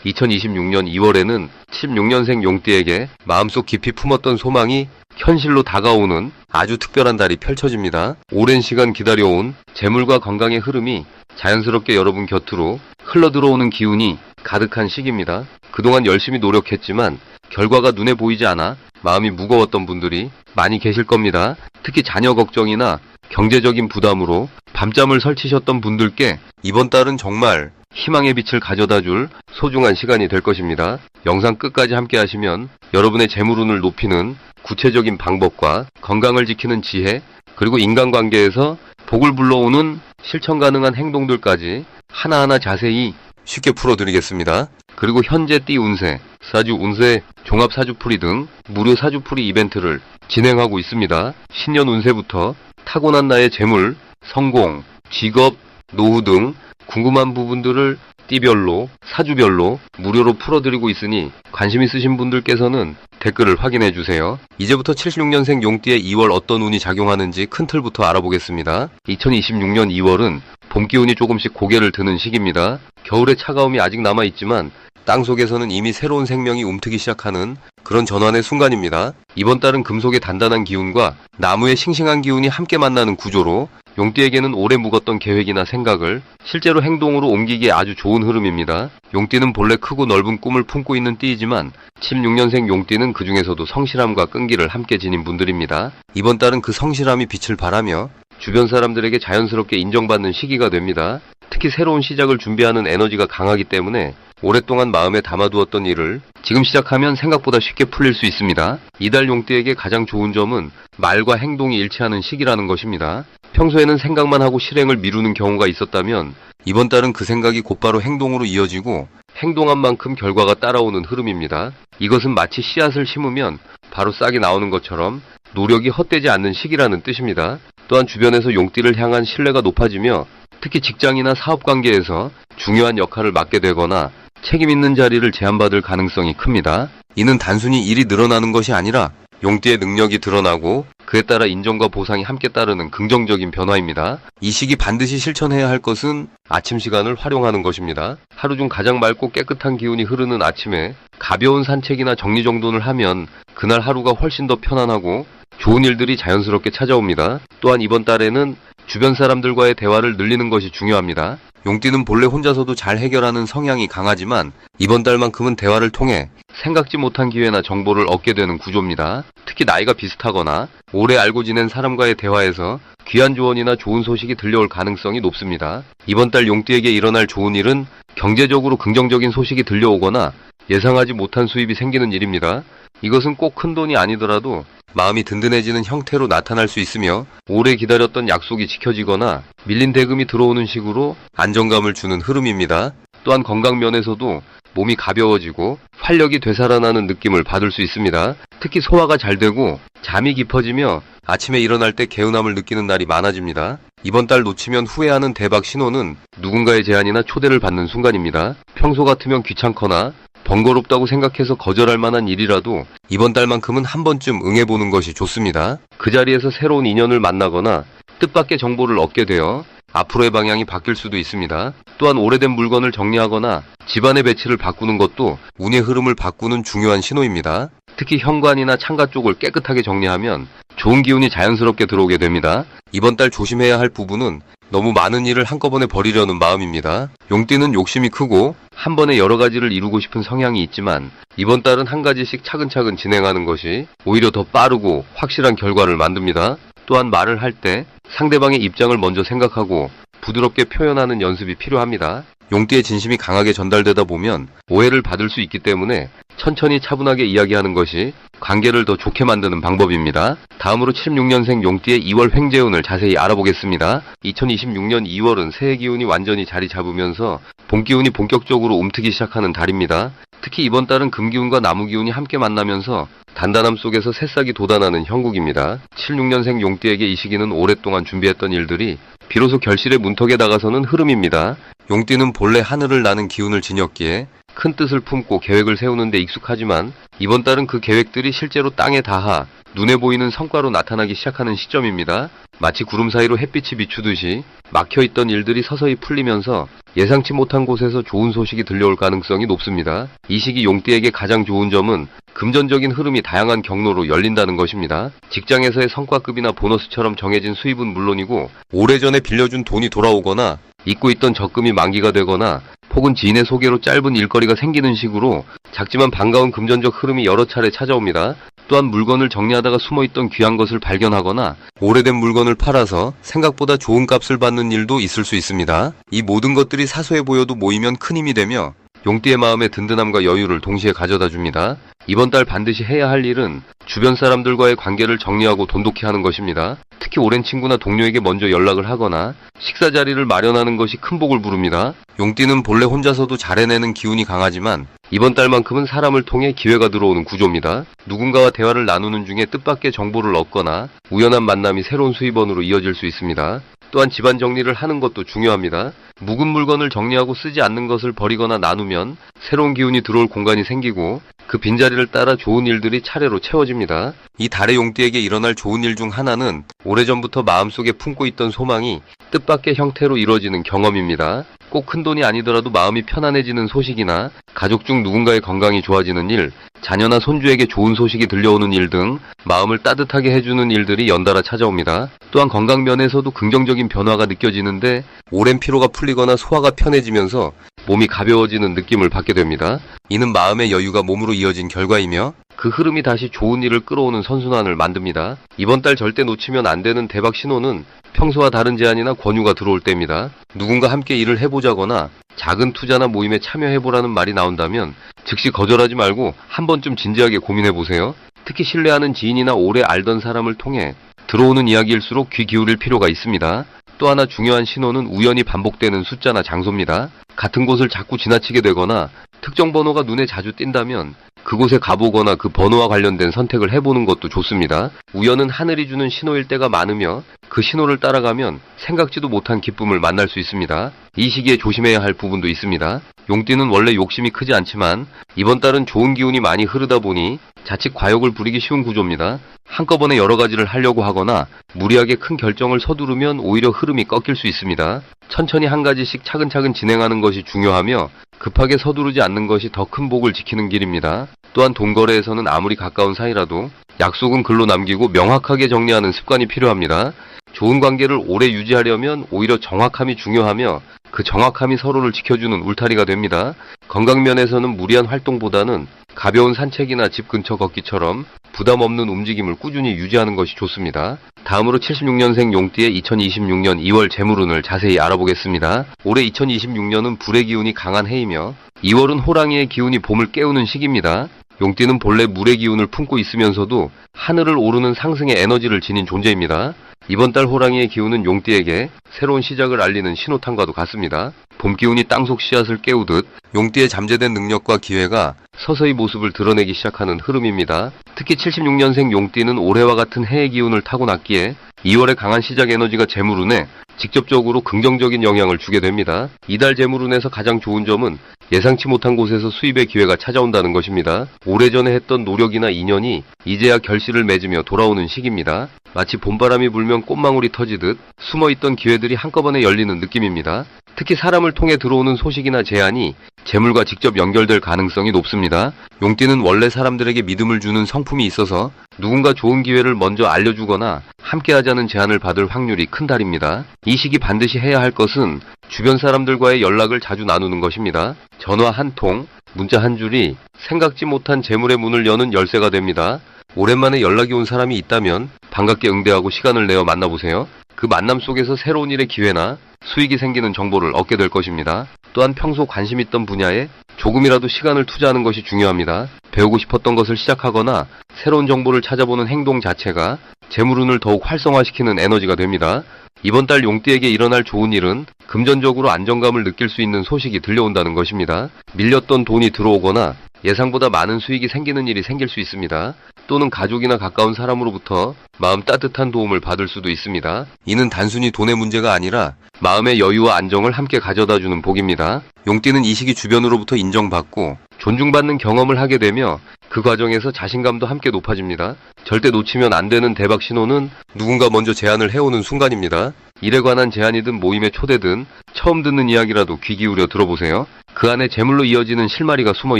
2026년 2월에는 76년생 용띠에게 마음속 깊이 품었던 소망이 현실로 다가오는 아주 특별한 달이 펼쳐집니다. 오랜 시간 기다려온 재물과 건강의 흐름이 자연스럽게 여러분 곁으로 흘러들어오는 기운이 가득한 시기입니다. 그동안 열심히 노력했지만 결과가 눈에 보이지 않아 마음이 무거웠던 분들이 많이 계실 겁니다. 특히 자녀 걱정이나 경제적인 부담으로 밤잠을 설치셨던 분들께 이번 달은 정말 희망의 빛을 가져다줄 소중한 시간이 될 것입니다. 영상 끝까지 함께 하시면 여러분의 재물운을 높이는 구체적인 방법과 건강을 지키는 지혜, 그리고 인간관계에서 복을 불러오는 실천 가능한 행동들까지 하나하나 자세히 쉽게 풀어드리겠습니다. 그리고 현재 띠 운세, 사주 운세, 종합 사주풀이 등 무료 사주풀이 이벤트를 진행하고 있습니다. 신년 운세부터 타고난 나의 재물, 성공, 직업, 노후 등 궁금한 부분들을 띠별로, 사주별로 무료로 풀어드리고 있으니 관심 있으신 분들께서는 댓글을 확인해 주세요. 이제부터 76년생 용띠의 2월 어떤 운이 작용하는지 큰 틀부터 알아보겠습니다. 2026년 2월은 봄 기운이 조금씩 고개를 드는 시기입니다. 겨울의 차가움이 아직 남아있지만 땅속에서는 이미 새로운 생명이 움트기 시작하는 그런 전환의 순간입니다. 이번 달은 금속의 단단한 기운과 나무의 싱싱한 기운이 함께 만나는 구조로 용띠에게는 오래 묵었던 계획이나 생각을 실제로 행동으로 옮기기에 아주 좋은 흐름입니다. 용띠는 본래 크고 넓은 꿈을 품고 있는 띠이지만 76년생 용띠는 그 중에서도 성실함과 끈기를 함께 지닌 분들입니다. 이번 달은 그 성실함이 빛을 발하며 주변 사람들에게 자연스럽게 인정받는 시기가 됩니다. 특히 새로운 시작을 준비하는 에너지가 강하기 때문에 오랫동안 마음에 담아두었던 일을 지금 시작하면 생각보다 쉽게 풀릴 수 있습니다. 이달 용띠에게 가장 좋은 점은 말과 행동이 일치하는 시기라는 것입니다. 평소에는 생각만 하고 실행을 미루는 경우가 있었다면 이번 달은 그 생각이 곧바로 행동으로 이어지고 행동한 만큼 결과가 따라오는 흐름입니다. 이것은 마치 씨앗을 심으면 바로 싹이 나오는 것처럼 노력이 헛되지 않는 시기라는 뜻입니다. 또한 주변에서 용띠를 향한 신뢰가 높아지며 특히 직장이나 사업관계에서 중요한 역할을 맡게 되거나 책임 있는 자리를 제안받을 가능성이 큽니다. 이는 단순히 일이 늘어나는 것이 아니라 용띠의 능력이 드러나고 그에 따라 인정과 보상이 함께 따르는 긍정적인 변화입니다. 이 시기 반드시 실천해야 할 것은 아침 시간을 활용하는 것입니다. 하루 중 가장 맑고 깨끗한 기운이 흐르는 아침에 가벼운 산책이나 정리정돈을 하면 그날 하루가 훨씬 더 편안하고 좋은 일들이 자연스럽게 찾아옵니다. 또한 이번 달에는 주변 사람들과의 대화를 늘리는 것이 중요합니다. 용띠는 본래 혼자서도 잘 해결하는 성향이 강하지만 이번 달만큼은 대화를 통해 생각지 못한 기회나 정보를 얻게 되는 구조입니다. 특히 나이가 비슷하거나 오래 알고 지낸 사람과의 대화에서 귀한 조언이나 좋은 소식이 들려올 가능성이 높습니다. 이번 달 용띠에게 일어날 좋은 일은 경제적으로 긍정적인 소식이 들려오거나 예상하지 못한 수입이 생기는 일입니다. 이것은 꼭 큰 돈이 아니더라도 마음이 든든해지는 형태로 나타날 수 있으며 오래 기다렸던 약속이 지켜지거나 밀린 대금이 들어오는 식으로 안정감을 주는 흐름입니다. 또한 건강 면에서도 몸이 가벼워지고 활력이 되살아나는 느낌을 받을 수 있습니다. 특히 소화가 잘 되고 잠이 깊어지며 아침에 일어날 때 개운함을 느끼는 날이 많아집니다. 이번 달 놓치면 후회하는 대박 신호는 누군가의 제안이나 초대를 받는 순간입니다. 평소 같으면 귀찮거나 번거롭다고 생각해서 거절할 만한 일이라도 이번 달만큼은 한 번쯤 응해보는 것이 좋습니다. 그 자리에서 새로운 인연을 만나거나 뜻밖의 정보를 얻게 되어 앞으로의 방향이 바뀔 수도 있습니다. 또한 오래된 물건을 정리하거나 집안의 배치를 바꾸는 것도 운의 흐름을 바꾸는 중요한 신호입니다. 특히 현관이나 창가 쪽을 깨끗하게 정리하면 좋은 기운이 자연스럽게 들어오게 됩니다. 이번 달 조심해야 할 부분은 너무 많은 일을 한꺼번에 버리려는 마음입니다. 용띠는 욕심이 크고 한 번에 여러 가지를 이루고 싶은 성향이 있지만 이번 달은 한 가지씩 차근차근 진행하는 것이 오히려 더 빠르고 확실한 결과를 만듭니다. 또한 말을 할 때 상대방의 입장을 먼저 생각하고 부드럽게 표현하는 연습이 필요합니다. 용띠의 진심이 강하게 전달되다 보면 오해를 받을 수 있기 때문에 천천히 차분하게 이야기하는 것이 관계를 더 좋게 만드는 방법입니다. 다음으로 76년생 용띠의 2월 횡재운을 자세히 알아보겠습니다. 2026년 2월은 새해 기운이 완전히 자리 잡으면서 봄 기운이 본격적으로 움트기 시작하는 달입니다. 특히 이번 달은 금 기운과 나무 기운이 함께 만나면서 단단함 속에서 새싹이 돋아나는 형국입니다. 76년생 용띠에게 이 시기는 오랫동안 준비했던 일들이 비로소 결실의 문턱에 다가서는 흐름입니다. 용띠는 본래 하늘을 나는 기운을 지녔기에 큰 뜻을 품고 계획을 세우는 데 익숙하지만 이번 달은 그 계획들이 실제로 땅에 닿아 눈에 보이는 성과로 나타나기 시작하는 시점입니다. 마치 구름 사이로 햇빛이 비추듯이 막혀있던 일들이 서서히 풀리면서 예상치 못한 곳에서 좋은 소식이 들려올 가능성이 높습니다. 이 시기 용띠에게 가장 좋은 점은 금전적인 흐름이 다양한 경로로 열린다는 것입니다. 직장에서의 성과급이나 보너스처럼 정해진 수입은 물론이고 오래전에 빌려준 돈이 돌아오거나 잊고 있던 적금이 만기가 되거나 혹은 지인의 소개로 짧은 일거리가 생기는 식으로 작지만 반가운 금전적 흐름이 여러 차례 찾아옵니다. 또한 물건을 정리하다가 숨어있던 귀한 것을 발견하거나 오래된 물건을 팔아서 생각보다 좋은 값을 받는 일도 있을 수 있습니다. 이 모든 것들이 사소해 보여도 모이면 큰 힘이 되며 용띠의 마음에 든든함과 여유를 동시에 가져다 줍니다. 이번 달 반드시 해야 할 일은 주변 사람들과의 관계를 정리하고 돈독히 하는 것입니다. 특히 오랜 친구나 동료에게 먼저 연락을 하거나 식사 자리를 마련하는 것이 큰 복을 부릅니다. 용띠는 본래 혼자서도 잘 해내는 기운이 강하지만 이번 달만큼은 사람을 통해 기회가 들어오는 구조입니다. 누군가와 대화를 나누는 중에 뜻밖의 정보를 얻거나 우연한 만남이 새로운 수입원으로 이어질 수 있습니다. 또한 집안 정리를 하는 것도 중요합니다. 묵은 물건을 정리하고 쓰지 않는 것을 버리거나 나누면 새로운 기운이 들어올 공간이 생기고 그 빈자리를 따라 좋은 일들이 차례로 채워집니다. 이 달의 용띠에게 일어날 좋은 일 중 하나는 오래전부터 마음속에 품고 있던 소망이 뜻밖의 형태로 이루어지는 경험입니다. 꼭 큰돈이 아니더라도 마음이 편안해지는 소식이나 가족 중 누군가의 건강이 좋아지는 일, 자녀나 손주에게 좋은 소식이 들려오는 일 등 마음을 따뜻하게 해주는 일들이 연달아 찾아옵니다. 또한 건강 면에서도 긍정적인 변화가 느껴지는데 오랜 피로가 풀리거나 소화가 편해지면서 몸이 가벼워지는 느낌을 받게 됩니다. 이는 마음의 여유가 몸으로 이어진 결과이며 그 흐름이 다시 좋은 일을 끌어오는 선순환을 만듭니다. 이번 달 절대 놓치면 안 되는 대박 신호는 평소와 다른 제안이나 권유가 들어올 때입니다. 누군가 함께 일을 해보자거나 작은 투자나 모임에 참여해보라는 말이 나온다면 즉시 거절하지 말고 한 번쯤 진지하게 고민해보세요. 특히 신뢰하는 지인이나 오래 알던 사람을 통해 들어오는 이야기일수록 귀 기울일 필요가 있습니다. 또 하나 중요한 신호는 우연히 반복되는 숫자나 장소입니다. 같은 곳을 자꾸 지나치게 되거나 특정 번호가 눈에 자주 띈다면 그곳에 가보거나 그 번호와 관련된 선택을 해보는 것도 좋습니다. 우연은 하늘이 주는 신호일 때가 많으며 그 신호를 따라가면 생각지도 못한 기쁨을 만날 수 있습니다. 이 시기에 조심해야 할 부분도 있습니다. 용띠는 원래 욕심이 크지 않지만 이번 달은 좋은 기운이 많이 흐르다 보니 자칫 과욕을 부리기 쉬운 구조입니다. 한꺼번에 여러 가지를 하려고 하거나 무리하게 큰 결정을 서두르면 오히려 흐름이 꺾일 수 있습니다. 천천히 한 가지씩 차근차근 진행하는 것이 중요하며 급하게 서두르지 않는 것이 더 큰 복을 지키는 길입니다. 또한 돈 거래에서는 아무리 가까운 사이라도 약속은 글로 남기고 명확하게 정리하는 습관이 필요합니다. 좋은 관계를 오래 유지하려면 오히려 정확함이 중요하며 그 정확함이 서로를 지켜주는 울타리가 됩니다. 건강 면에서는 무리한 활동보다는 가벼운 산책이나 집 근처 걷기처럼 부담 없는 움직임을 꾸준히 유지하는 것이 좋습니다. 다음으로 76년생 용띠의 2026년 2월 재물운을 자세히 알아보겠습니다. 올해 2026년은 불의 기운이 강한 해이며 2월은 호랑이의 기운이 봄을 깨우는 시기입니다. 용띠는 본래 물의 기운을 품고 있으면서도 하늘을 오르는 상승의 에너지를 지닌 존재입니다. 이번 달 호랑이의 기운은 용띠에게 새로운 시작을 알리는 신호탄과도 같습니다. 봄 기운이 땅속 씨앗을 깨우듯 용띠의 잠재된 능력과 기회가 서서히 모습을 드러내기 시작하는 흐름입니다. 특히 76년생 용띠는 올해와 같은 해의 기운을 타고났기에 2월의 강한 시작 에너지가 재물운에 직접적으로 긍정적인 영향을 주게 됩니다. 이달 재물운에서 가장 좋은 점은 예상치 못한 곳에서 수입의 기회가 찾아온다는 것입니다. 오래전에 했던 노력이나 인연이 이제야 결실을 맺으며 돌아오는 시기입니다. 마치 봄바람이 불면 꽃망울이 터지듯 숨어있던 기회들이 한꺼번에 열리는 느낌입니다. 특히 사람을 통해 들어오는 소식이나 제안이 재물과 직접 연결될 가능성이 높습니다. 용띠는 원래 사람들에게 믿음을 주는 성품이 있어서 누군가 좋은 기회를 먼저 알려주거나 함께하자는 제안을 받을 확률이 큰 달입니다. 이 시기 반드시 해야 할 것은 주변 사람들과의 연락을 자주 나누는 것입니다. 전화 한 통, 문자 한 줄이 생각지 못한 재물의 문을 여는 열쇠가 됩니다. 오랜만에 연락이 온 사람이 있다면 반갑게 응대하고 시간을 내어 만나보세요. 그 만남 속에서 새로운 일의 기회나 수익이 생기는 정보를 얻게 될 것입니다. 또한 평소 관심 있던 분야에 조금이라도 시간을 투자하는 것이 중요합니다. 배우고 싶었던 것을 시작하거나 새로운 정보를 찾아보는 행동 자체가 재물운을 더욱 활성화시키는 에너지가 됩니다. 이번 달 용띠에게 일어날 좋은 일은 금전적으로 안정감을 느낄 수 있는 소식이 들려온다는 것입니다. 밀렸던 돈이 들어오거나 예상보다 많은 수익이 생기는 일이 생길 수 있습니다. 또는 가족이나 가까운 사람으로부터 마음 따뜻한 도움을 받을 수도 있습니다. 이는 단순히 돈의 문제가 아니라 마음의 여유와 안정을 함께 가져다주는 복입니다. 용띠는 이 시기 주변으로부터 인정받고 존중받는 경험을 하게 되며 그 그 과정에서 자신감도 함께 높아집니다. 절대 놓치면 안 되는 대박 신호는 누군가 먼저 제안을 해오는 순간입니다. 일에 관한 제안이든 모임의 초대든 처음 듣는 이야기라도 귀 기울여 들어보세요. 그 안에 재물로 이어지는 실마리가 숨어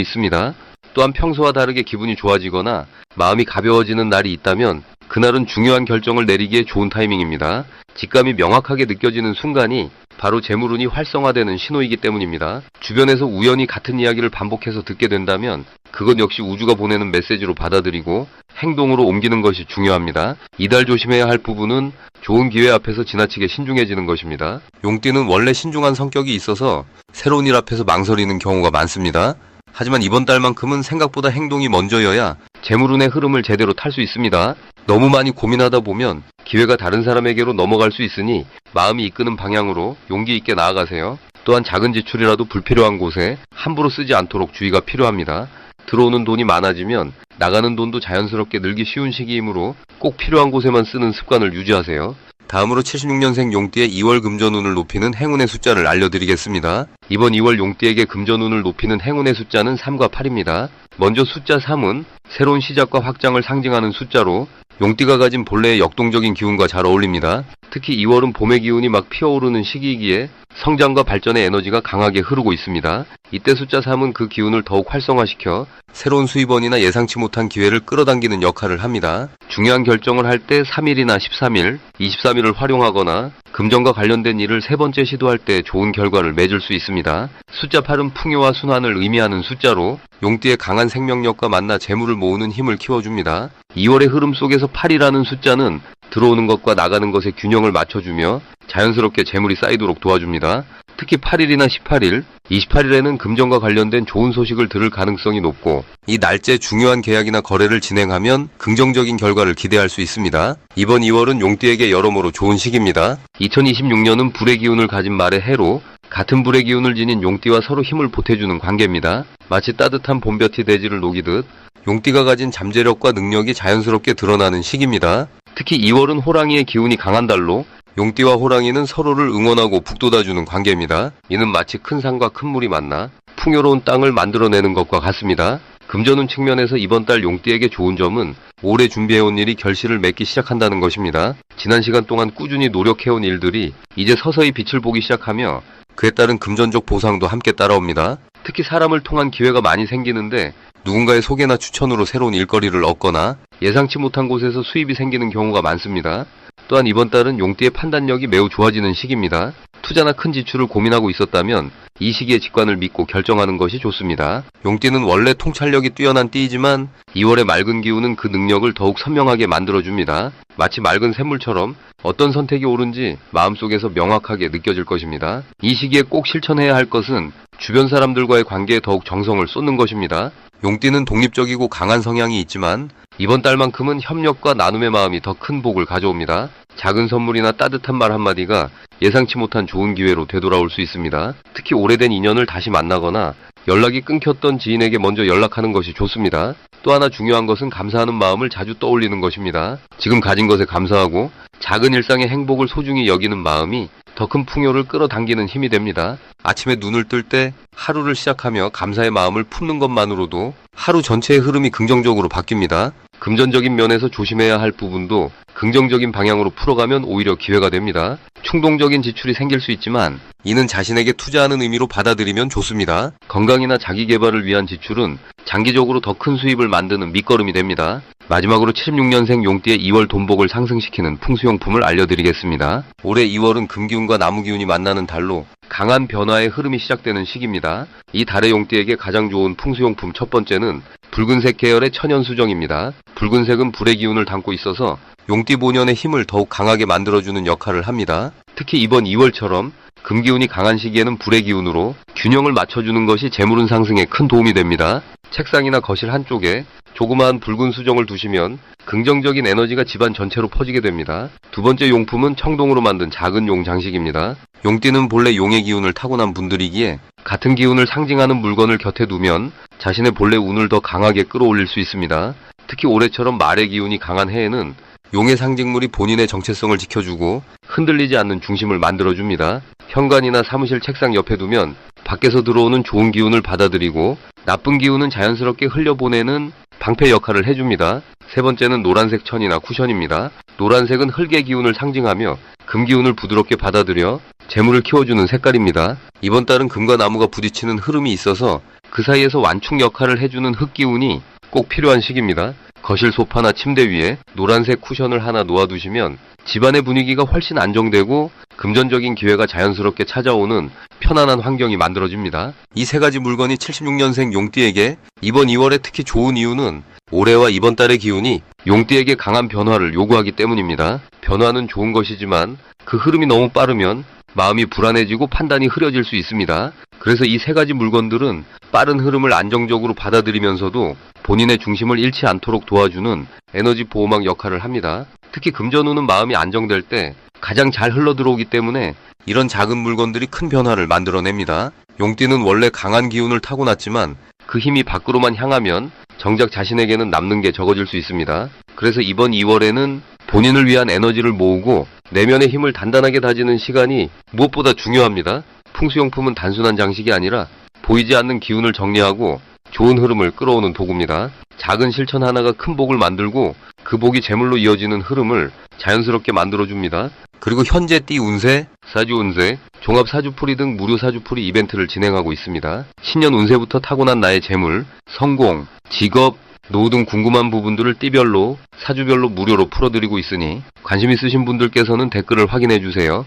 있습니다. 또한 평소와 다르게 기분이 좋아지거나 마음이 가벼워지는 날이 있다면 그날은 중요한 결정을 내리기에 좋은 타이밍입니다. 직감이 명확하게 느껴지는 순간이 바로 재물운이 활성화되는 신호이기 때문입니다. 주변에서 우연히 같은 이야기를 반복해서 듣게 된다면 그것 역시 우주가 보내는 메시지로 받아들이고 행동으로 옮기는 것이 중요합니다. 이달 조심해야 할 부분은 좋은 기회 앞에서 지나치게 신중해지는 것입니다. 용띠는 원래 신중한 성격이 있어서 새로운 일 앞에서 망설이는 경우가 많습니다. 하지만 이번 달만큼은 생각보다 행동이 먼저여야 재물운의 흐름을 제대로 탈 수 있습니다. 너무 많이 고민하다 보면 기회가 다른 사람에게로 넘어갈 수 있으니 마음이 이끄는 방향으로 용기 있게 나아가세요. 또한 작은 지출이라도 불필요한 곳에 함부로 쓰지 않도록 주의가 필요합니다. 들어오는 돈이 많아지면 나가는 돈도 자연스럽게 늘기 쉬운 시기이므로 꼭 필요한 곳에만 쓰는 습관을 유지하세요. 다음으로 76년생 용띠의 2월 금전운을 높이는 행운의 숫자를 알려드리겠습니다. 이번 2월 용띠에게 금전운을 높이는 행운의 숫자는 3과 8입니다. 먼저 숫자 3은 새로운 시작과 확장을 상징하는 숫자로 용띠가 가진 본래의 역동적인 기운과 잘 어울립니다. 특히 2월은 봄의 기운이 막 피어오르는 시기이기에 성장과 발전의 에너지가 강하게 흐르고 있습니다. 이때 숫자 3은 그 기운을 더욱 활성화시켜 새로운 수입원이나 예상치 못한 기회를 끌어당기는 역할을 합니다. 중요한 결정을 할 때 3일이나 13일, 23일을 활용하거나 금전과 관련된 일을 세 번째 시도할 때 좋은 결과를 맺을 수 있습니다. 숫자 8은 풍요와 순환을 의미하는 숫자로 용띠의 강한 생명력과 만나 재물을 모으는 힘을 키워줍니다. 2월의 흐름 속에서 8이라는 숫자는 들어오는 것과 나가는 것의 균형을 맞춰주며 자연스럽게 재물이 쌓이도록 도와줍니다. 특히 8일이나 18일, 28일에는 금전과 관련된 좋은 소식을 들을 가능성이 높고 이 날짜 중요한 계약이나 거래를 진행하면 긍정적인 결과를 기대할 수 있습니다. 이번 2월은 용띠에게 여러모로 좋은 시기입니다. 2026년은 불의 기운을 가진 말의 해로 같은 불의 기운을 지닌 용띠와 서로 힘을 보태주는 관계입니다. 마치 따뜻한 봄볕이 대지를 녹이듯 용띠가 가진 잠재력과 능력이 자연스럽게 드러나는 시기입니다. 특히 2월은 호랑이의 기운이 강한 달로 용띠와 호랑이는 서로를 응원하고 북돋아주는 관계입니다. 이는 마치 큰 산과 큰 물이 만나 풍요로운 땅을 만들어내는 것과 같습니다. 금전운 측면에서 이번 달 용띠에게 좋은 점은 오래 준비해온 일이 결실을 맺기 시작한다는 것입니다. 지난 시간 동안 꾸준히 노력해온 일들이 이제 서서히 빛을 보기 시작하며 그에 따른 금전적 보상도 함께 따라옵니다. 특히 사람을 통한 기회가 많이 생기는데 누군가의 소개나 추천으로 새로운 일거리를 얻거나 예상치 못한 곳에서 수입이 생기는 경우가 많습니다. 또한 이번 달은 용띠의 판단력이 매우 좋아지는 시기입니다. 투자나 큰 지출을 고민하고 있었다면 이 시기에 직관을 믿고 결정하는 것이 좋습니다. 용띠는 원래 통찰력이 뛰어난 띠이지만 2월의 맑은 기운은 그 능력을 더욱 선명하게 만들어줍니다. 마치 맑은 샘물처럼 어떤 선택이 옳은지 마음속에서 명확하게 느껴질 것입니다. 이 시기에 꼭 실천해야 할 것은 주변 사람들과의 관계에 더욱 정성을 쏟는 것입니다. 용띠는 독립적이고 강한 성향이 있지만 이번 달만큼은 협력과 나눔의 마음이 더 큰 복을 가져옵니다. 작은 선물이나 따뜻한 말 한마디가 예상치 못한 좋은 기회로 되돌아올 수 있습니다. 특히 오래된 인연을 다시 만나거나 연락이 끊겼던 지인에게 먼저 연락하는 것이 좋습니다. 또 하나 중요한 것은 감사하는 마음을 자주 떠올리는 것입니다. 지금 가진 것에 감사하고 작은 일상의 행복을 소중히 여기는 마음이 더 큰 풍요를 끌어당기는 힘이 됩니다. 아침에 눈을 뜰 때 하루를 시작하며 감사의 마음을 품는 것만으로도 하루 전체의 흐름이 긍정적으로 바뀝니다. 금전적인 면에서 조심해야 할 부분도 긍정적인 방향으로 풀어가면 오히려 기회가 됩니다. 충동적인 지출이 생길 수 있지만 이는 자신에게 투자하는 의미로 받아들이면 좋습니다. 건강이나 자기 개발을 위한 지출은 장기적으로 더 큰 수입을 만드는 밑거름이 됩니다. 마지막으로 76년생 용띠의 2월 돈복을 상승시키는 풍수용품을 알려드리겠습니다. 올해 2월은 금기운과 나무기운이 만나는 달로 강한 변화의 흐름이 시작되는 시기입니다. 이 달의 용띠에게 가장 좋은 풍수용품 첫 번째는 붉은색 계열의 천연수정입니다. 붉은색은 불의 기운을 담고 있어서 용띠 본연의 힘을 더욱 강하게 만들어주는 역할을 합니다. 특히 이번 2월처럼 금기운이 강한 시기에는 불의 기운으로 균형을 맞춰주는 것이 재물운 상승에 큰 도움이 됩니다. 책상이나 거실 한쪽에 조그마한 붉은 수정을 두시면 긍정적인 에너지가 집안 전체로 퍼지게 됩니다. 두 번째 용품은 청동으로 만든 작은 용 장식입니다. 용띠는 본래 용의 기운을 타고난 분들이기에 같은 기운을 상징하는 물건을 곁에 두면 자신의 본래 운을 더 강하게 끌어올릴 수 있습니다. 특히 올해처럼 말의 기운이 강한 해에는 용의 상징물이 본인의 정체성을 지켜주고 흔들리지 않는 중심을 만들어줍니다. 현관이나 사무실 책상 옆에 두면 밖에서 들어오는 좋은 기운을 받아들이고 나쁜 기운은 자연스럽게 흘려보내는 방패 역할을 해줍니다. 세 번째는 노란색 천이나 쿠션입니다. 노란색은 흙의 기운을 상징하며 금 기운을 부드럽게 받아들여 재물을 키워주는 색깔입니다. 이번 달은 금과 나무가 부딪히는 흐름이 있어서 그 사이에서 완충 역할을 해주는 흙 기운이 꼭 필요한 시기입니다. 거실 소파나 침대 위에 노란색 쿠션을 하나 놓아두시면 집안의 분위기가 훨씬 안정되고 금전적인 기회가 자연스럽게 찾아오는 편안한 환경이 만들어집니다. 이 세 가지 물건이 76년생 용띠에게 이번 2월에 특히 좋은 이유는 올해와 이번 달의 기운이 용띠에게 강한 변화를 요구하기 때문입니다. 변화는 좋은 것이지만 그 흐름이 너무 빠르면 마음이 불안해지고 판단이 흐려질 수 있습니다. 그래서 이 세 가지 물건들은 빠른 흐름을 안정적으로 받아들이면서도 본인의 중심을 잃지 않도록 도와주는 에너지 보호막 역할을 합니다. 특히 금전운은 마음이 안정될 때 가장 잘 흘러들어오기 때문에 이런 작은 물건들이 큰 변화를 만들어냅니다. 용띠는 원래 강한 기운을 타고났지만 그 힘이 밖으로만 향하면 정작 자신에게는 남는 게 적어질 수 있습니다. 그래서 이번 2월에는 본인을 위한 에너지를 모으고 내면의 힘을 단단하게 다지는 시간이 무엇보다 중요합니다. 풍수용품은 단순한 장식이 아니라 보이지 않는 기운을 정리하고 좋은 흐름을 끌어오는 도구입니다. 작은 실천 하나가 큰 복을 만들고 그 복이 재물로 이어지는 흐름을 자연스럽게 만들어줍니다. 그리고 현재 띠 운세, 사주 운세, 종합 사주풀이 등 무료 사주풀이 이벤트를 진행하고 있습니다. 신년 운세부터 타고난 나의 재물, 성공, 직업, 노후 등 궁금한 부분들을 띠별로, 사주별로 무료로 풀어드리고 있으니 관심 있으신 분들께서는 댓글을 확인해주세요.